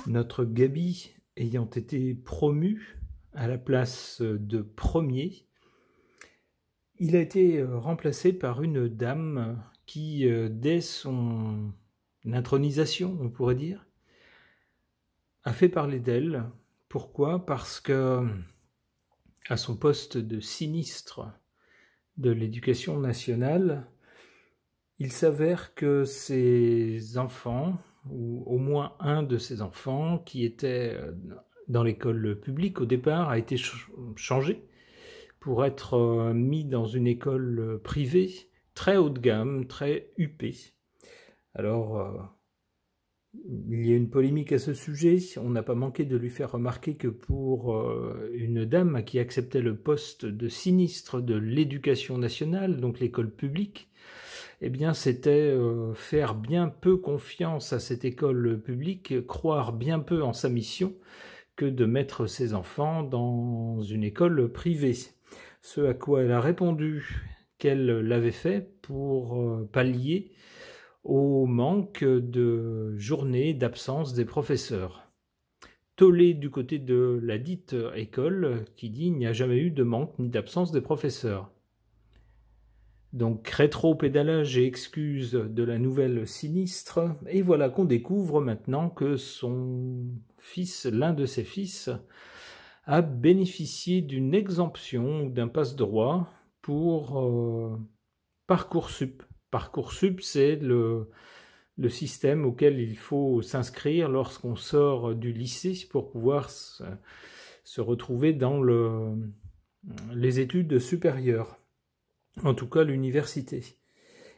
Notre Gaby ayant été promu à la place de premier, il a été remplacé par une dame qui, dès son intronisation, on pourrait dire, a fait parler d'elle. Pourquoi? Parce que, à son poste de sinistre de l'Éducation nationale, il s'avère que ses enfants, ou au moins un de ses enfants, qui était dans l'école publique au départ, a été changé pour être mis dans une école privée très haut de gamme, très huppée. Alors, il y a une polémique à ce sujet. On n'a pas manqué de lui faire remarquer que pour une dame qui acceptait le poste de sinistre de l'Éducation nationale, donc l'école publique, eh bien, c'était faire bien peu confiance à cette école publique, croire bien peu en sa mission, que de mettre ses enfants dans une école privée. Ce à quoi elle a répondu qu'elle l'avait fait pour pallier au manque de journées d'absence des professeurs. Tollé du côté de la dite école qui dit il n'y a jamais eu de manque ni d'absence des professeurs. Donc rétro-pédalage et excuse de la nouvelle sinistre, et voilà qu'on découvre maintenant que son fils, l'un de ses fils, a bénéficié d'une exemption ou d'un passe-droit pour Parcoursup. Parcoursup, c'est le système auquel il faut s'inscrire lorsqu'on sort du lycée pour pouvoir se retrouver dans les études supérieures. En tout cas l'université.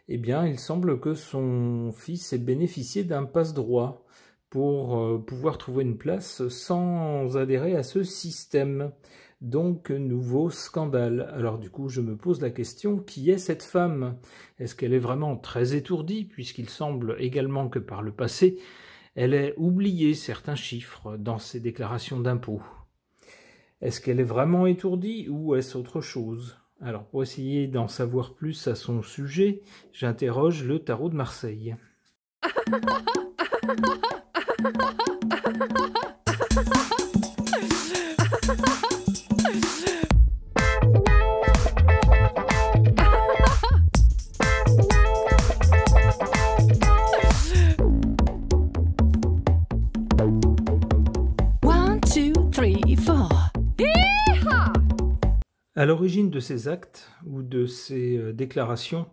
Eh bien, il semble que son fils ait bénéficié d'un passe-droit pour pouvoir trouver une place sans adhérer à ce système. Donc, nouveau scandale. Alors du coup, je me pose la question, qui est cette femme? Est-ce qu'elle est vraiment très étourdie, puisqu'il semble également que par le passé, elle ait oublié certains chiffres dans ses déclarations d'impôts? Est-ce qu'elle est vraiment étourdie ou est-ce autre chose? Alors, pour essayer d'en savoir plus à son sujet, j'interroge le tarot de Marseille. À l'origine de ces actes ou de ces déclarations,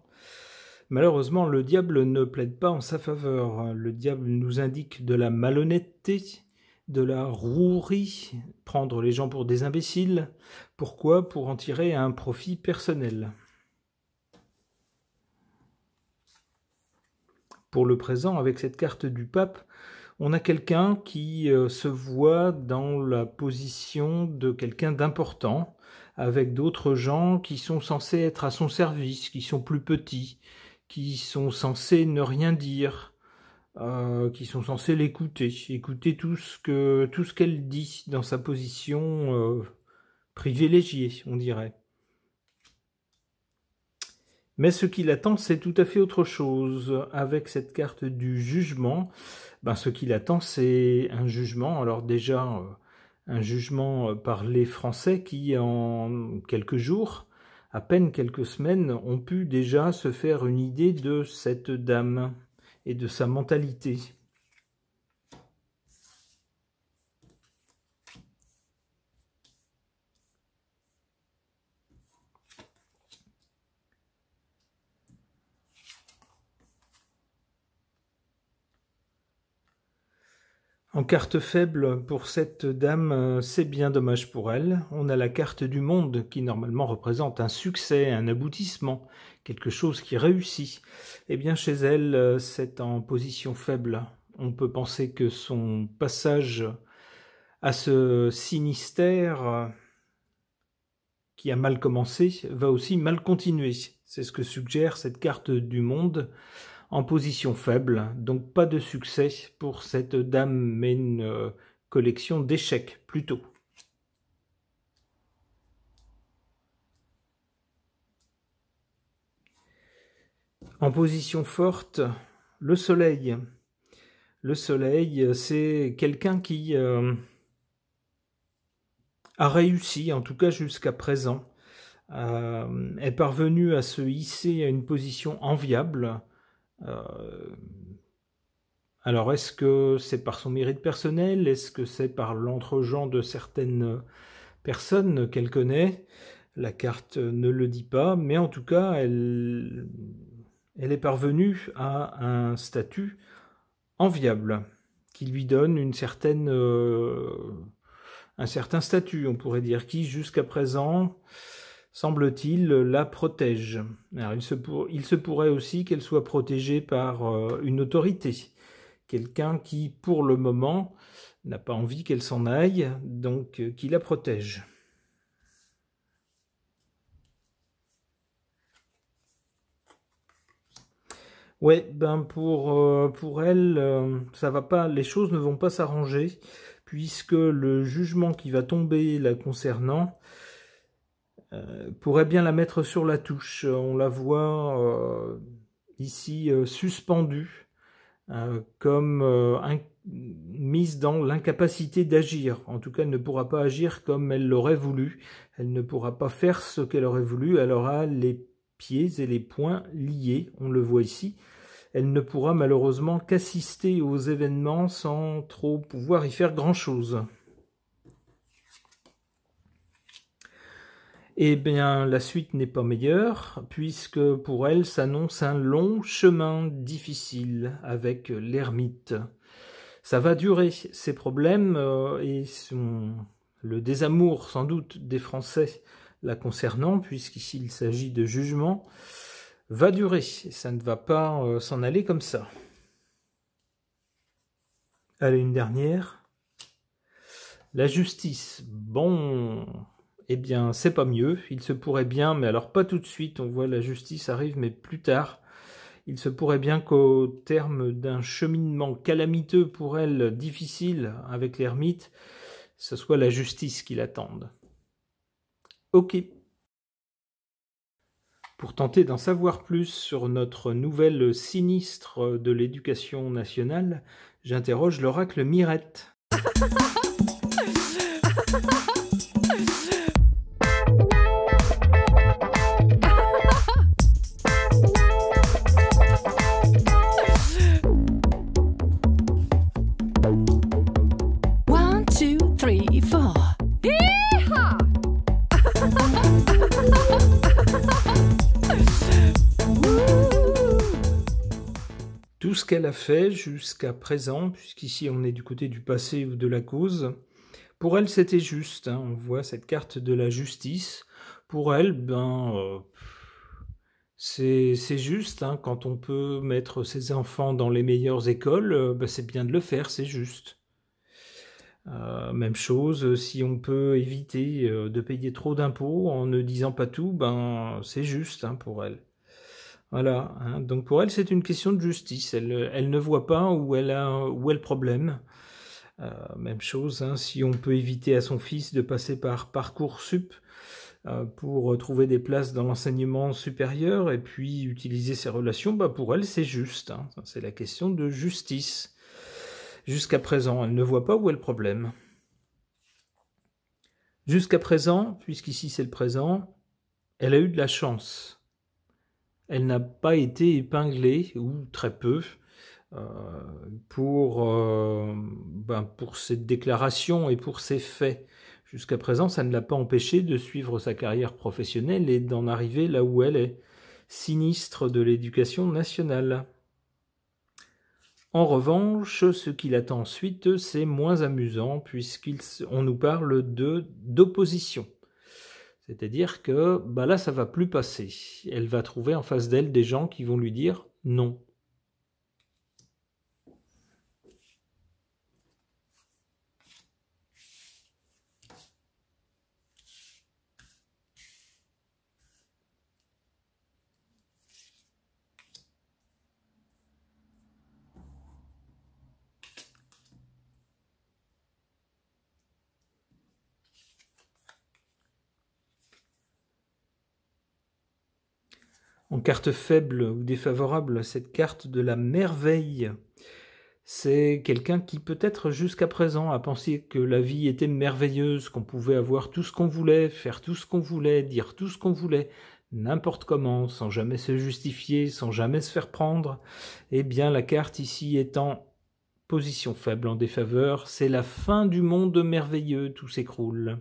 malheureusement, le diable ne plaide pas en sa faveur. Le diable nous indique de la malhonnêteté, de la rouerie, prendre les gens pour des imbéciles. Pourquoi? Pour en tirer un profit personnel. Pour le présent, avec cette carte du pape, on a quelqu'un qui se voit dans la position de quelqu'un d'important, avec d'autres gens qui sont censés être à son service, qui sont plus petits, qui sont censés ne rien dire, qui sont censés l'écouter, écouter tout ce qu'elle dit dans sa position privilégiée, on dirait. Mais ce qui l'attend, c'est tout à fait autre chose. Avec cette carte du jugement, ce qui l'attend, c'est un jugement. Alors déjà, un jugement par les Français qui, en quelques jours, à peine quelques semaines, ont pu déjà se faire une idée de cette dame et de sa mentalité. En carte faible pour cette dame, c'est bien dommage pour elle. On a la carte du monde qui normalement représente un succès, un aboutissement, quelque chose qui réussit. Eh bien chez elle, c'est en position faible. On peut penser que son passage à ce sinistère qui a mal commencé va aussi mal continuer. C'est ce que suggère cette carte du monde. En position faible, donc pas de succès pour cette dame, mais une collection d'échecs plutôt. En position forte, le soleil. Le soleil, c'est quelqu'un qui a réussi, en tout cas jusqu'à présent, est parvenu à se hisser à une position enviable. Alors, est-ce que c'est par son mérite personnel? Est-ce que c'est par l'entre-gens de certaines personnes qu'elle connaît? La carte ne le dit pas, mais en tout cas, elle est parvenue à un statut enviable qui lui donne un certain statut, on pourrait dire, qui jusqu'à présent, semble-t-il, la protège. Alors, il se pourrait aussi qu'elle soit protégée par une autorité, quelqu'un qui, pour le moment, n'a pas envie qu'elle s'en aille, donc qui la protège. Ouais, ben pour elle, ça va pas, les choses ne vont pas s'arranger, puisque le jugement qui va tomber la concernant pourrait bien la mettre sur la touche. On la voit ici suspendue, comme mise dans l'incapacité d'agir. En tout cas, elle ne pourra pas agir comme elle l'aurait voulu. Elle ne pourra pas faire ce qu'elle aurait voulu. Elle aura les pieds et les poings liés, on le voit ici. Elle ne pourra malheureusement qu'assister aux événements sans trop pouvoir y faire grand-chose. Eh bien, la suite n'est pas meilleure, puisque pour elle s'annonce un long chemin difficile avec l'ermite. Ça va durer, ces problèmes et le désamour sans doute des Français la concernant, puisqu'ici il s'agit de jugement, va durer. Ça ne va pas s'en aller comme ça. Allez, une dernière. La justice. Bon, eh bien, c'est pas mieux. Il se pourrait bien, mais alors pas tout de suite. On voit la justice arrive, mais plus tard. Il se pourrait bien qu'au terme d'un cheminement calamiteux pour elle, difficile avec l'ermite, ce soit la justice qui l'attende. Ok. Pour tenter d'en savoir plus sur notre nouvelle sinistre de l'éducation nationale, j'interroge l'oracle Mirette. Tout ce qu'elle a fait jusqu'à présent, puisqu'ici on est du côté du passé ou de la cause, pour elle c'était juste. On voit cette carte de la justice. Pour elle, c'est juste. Quand on peut mettre ses enfants dans les meilleures écoles, c'est bien de le faire, c'est juste. Même chose, si on peut éviter de payer trop d'impôts en ne disant pas tout, c'est juste pour elle. Voilà, donc pour elle c'est une question de justice, elle ne voit pas où est le problème. Même chose, si on peut éviter à son fils de passer par Parcoursup pour trouver des places dans l'enseignement supérieur et puis utiliser ses relations, pour elle c'est juste, c'est la question de justice. Jusqu'à présent, elle ne voit pas où est le problème. Jusqu'à présent, puisqu'ici c'est le présent, elle a eu de la chance. Elle n'a pas été épinglée, ou très peu, pour ses déclarations et pour ses faits. Jusqu'à présent, ça ne l'a pas empêché de suivre sa carrière professionnelle et d'en arriver là où elle est, sinistre de l'éducation nationale. En revanche, ce qui l'attend ensuite, c'est moins amusant, puisqu'on nous parle d'opposition. C'est-à-dire que là, ça va plus passer. Elle va trouver en face d'elle des gens qui vont lui dire non. En carte faible ou défavorable, cette carte de la merveille, c'est quelqu'un qui peut-être jusqu'à présent a pensé que la vie était merveilleuse, qu'on pouvait avoir tout ce qu'on voulait, faire tout ce qu'on voulait, dire tout ce qu'on voulait, n'importe comment, sans jamais se justifier, sans jamais se faire prendre. Eh bien, la carte ici est en position faible, en défaveur, c'est la fin du monde merveilleux, tout s'écroule.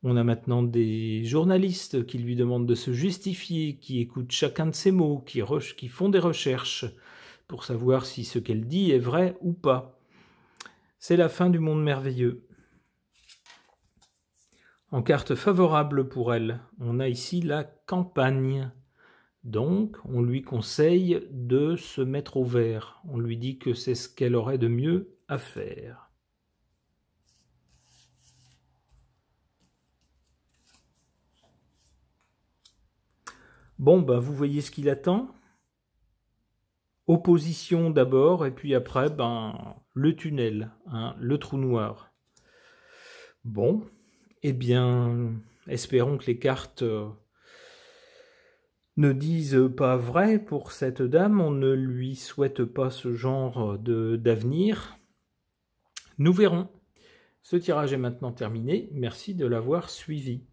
On a maintenant des journalistes qui lui demandent de se justifier, qui écoutent chacun de ses mots, qui font des recherches pour savoir si ce qu'elle dit est vrai ou pas. C'est la fin du monde merveilleux. En carte favorable pour elle, on a ici la campagne. Donc, on lui conseille de se mettre au vert. On lui dit que c'est ce qu'elle aurait de mieux à faire. Bon, ben, vous voyez ce qu'il attend. Opposition d'abord, et puis après, le tunnel, hein, le trou noir. Bon, eh bien, espérons que les cartes ne disent pas vrai pour cette dame. On ne lui souhaite pas ce genre d'avenir. Nous verrons. Ce tirage est maintenant terminé. Merci de l'avoir suivi.